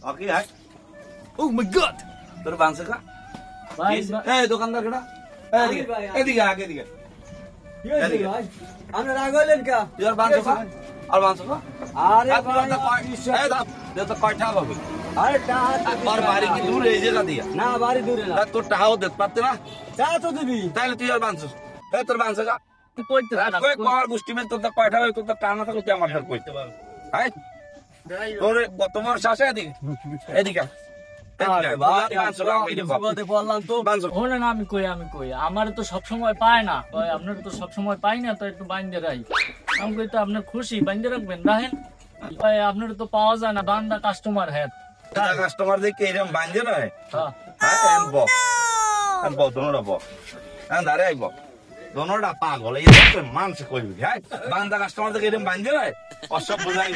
ওকে high ও মাই god তোর বানছে কা ভাই এই দোকানদার কেডা এদিকে এদিকে আগে এদিকে কি হইছে ভাই আপনি রাগ হইলেন কা তুই আর বানছে কা আর বানছে কা আরে আর তোর কয় এই দাম দে তো কয়টা হবে আরে টাকা আর বাড়ি কি দূর এই জায়গা দিয়া না বাড়ি দূরে না তোর টাকাও দিতে পারতে না চা তো দিবি তাহলে তুই আর বানছিস এই তোর বানছে কা তুই কইতে কই কর গোষ্ঠী মে তোর কয়টা হয় তোর টানা থাকো তুই আমার সাথে কইতে পারবি হাই তোর কত বড় শ্বাস এদিকে এদিকে আরে ভাই বিপদে পড়লাম তো শোনেন আমি কই আমার তো সবসময় পায় না আপনার তো সবসময় পাই না তো একটু বাইন্দে রাই আমি কই তো আপনার খুশি বাইন্দে রাখবেন রাখেন আপনার তো পাওয়া যায় না বান্দা কাস্টমার হ্যাঁ কাস্টমার দেখে এরকম বাঁধে না হ্যাঁ হ্যাঁ এম ব দোনোটা ব হ্যাঁ দাঁড়ে আইব দোনোটা পাগল এই মানুষ কইবি হ্যাঁ বান্দা কাস্টমার দেখে এরকম বাঁধে না অসব বোঝাই